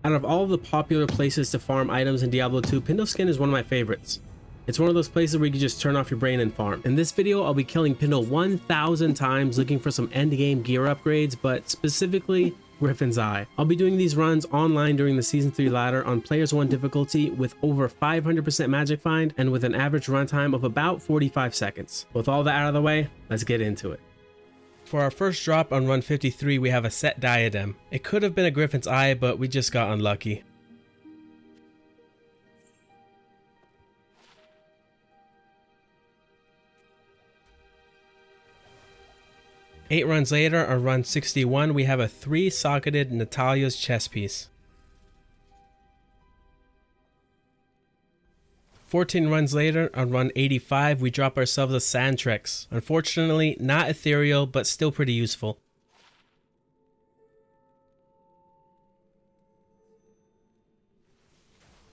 Out of all of the popular places to farm items in Diablo 2, Pindleskin is one of my favorites. It's one of those places where you can just turn off your brain and farm. In this video, I'll be killing Pindle 1,000 times looking for some endgame gear upgrades, but specifically Griffons Eye. I'll be doing these runs online during the Season 3 ladder on Players 1 difficulty with over 500% magic find and with an average runtime of about 45 seconds. With all that out of the way, let's get into it. For our first drop on run 53, we have a set diadem. It could have been a Griffon's Eye, but we just got unlucky. Eight runs later, on run 61, we have a 3-socketed Natalia's chess piece. 14 runs later, on run 85, we drop ourselves a Sandtrex. Unfortunately, not ethereal, but still pretty useful.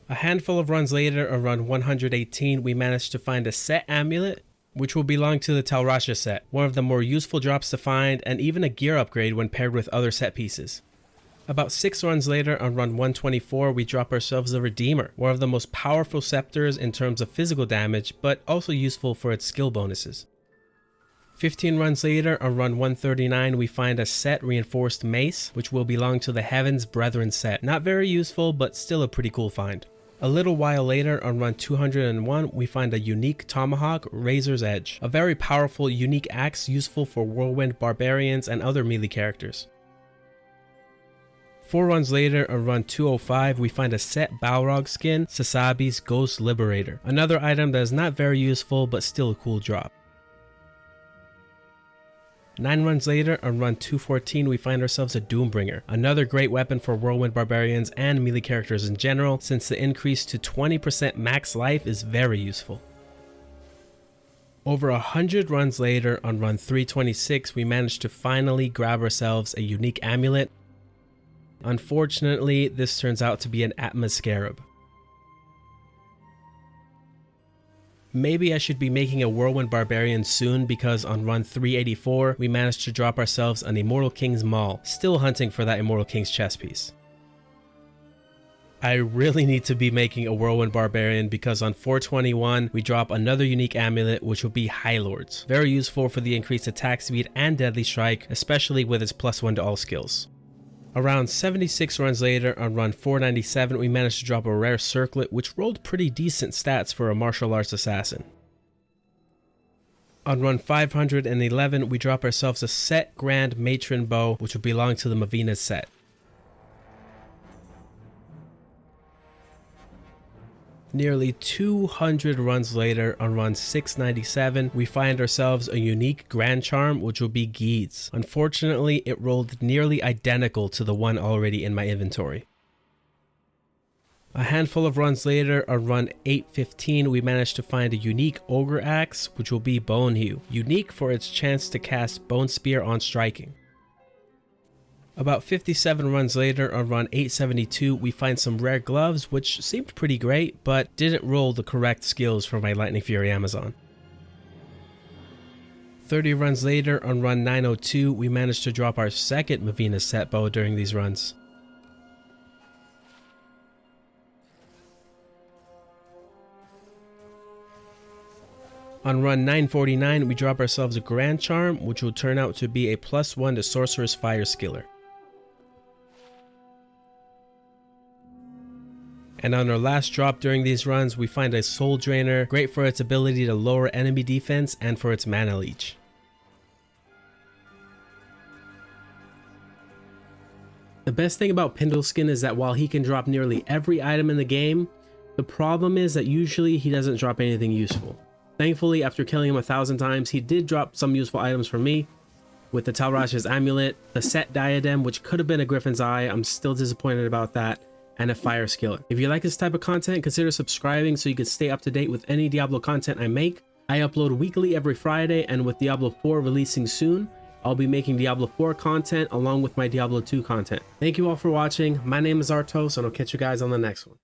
A handful of runs later, on run 118, we managed to find a set amulet, which will belong to the Talrasha set, one of the more useful drops to find, and even a gear upgrade when paired with other set pieces. About 6 runs later, on run 124, we drop ourselves the Redeemer, one of the most powerful scepters in terms of physical damage, but also useful for its skill bonuses. 15 runs later, on run 139, we find a set reinforced mace, which will belong to the Heaven's Brethren set. Not very useful, but still a pretty cool find. A little while later, on run 201, we find a unique Tomahawk Razor's Edge, a very powerful unique axe useful for Whirlwind Barbarians and other melee characters. 4 runs later, on run 205, we find a set Balrog skin, Sasabi's Ghost Liberator, another item that is not very useful but still a cool drop. 9 runs later, on run 214, we find ourselves a Doombringer, another great weapon for Whirlwind Barbarians and melee characters in general, since the increase to 20% max life is very useful. Over 100 runs later, on run 326, we managed to finally grab ourselves a unique amulet. Unfortunately, this turns out to be an Atma Scarab. Maybe I should be making a Whirlwind Barbarian soon, because on run 384, we managed to drop ourselves an Immortal King's Maul, still hunting for that Immortal King's chess piece. I really need to be making a Whirlwind Barbarian, because on 421, we drop another unique amulet, which will be High Lords. Very useful for the increased attack speed and deadly strike, especially with its +1 to all skills. Around 76 runs later, on run 497, we managed to drop a rare Circlet, which rolled pretty decent stats for a martial arts assassin. On run 511, we drop ourselves a set Grand Matron bow, which will belong to the Mavina's set. Nearly 200 runs later, on run 697, we find ourselves a unique Grand Charm, which will be Geed's. Unfortunately, it rolled nearly identical to the one already in my inventory. A handful of runs later, on run 815, we managed to find a unique Ogre Axe, which will be Bonehew, unique for its chance to cast Bone Spear on striking. About 57 runs later, on run 872, we find some rare gloves, which seemed pretty great, but didn't roll the correct skills for my Lightning Fury Amazon. 30 runs later, on run 902, we managed to drop our second Mavina's set bow during these runs. On run 949, we drop ourselves a Grand Charm, which will turn out to be a +1 to Sorcerer's Fire Skiller. And on our last drop during these runs, we find a Soul Drainer, great for its ability to lower enemy defense and for its mana leech. The best thing about Pindleskin is that while he can drop nearly every item in the game, the problem is that usually he doesn't drop anything useful. Thankfully, after killing him 1,000 times, he did drop some useful items for me, with the Talrasha's Amulet, the set Diadem, which could have been a Griffon's Eye. I'm still disappointed about that. And a Fire Skiller. If you like this type of content, consider subscribing so you can stay up to date with any Diablo content I make. I upload weekly every Friday, and with Diablo 4 releasing soon, I'll be making Diablo 4 content along with my Diablo 2 content. Thank you all for watching. My name is Artos, and I'll catch you guys on the next one.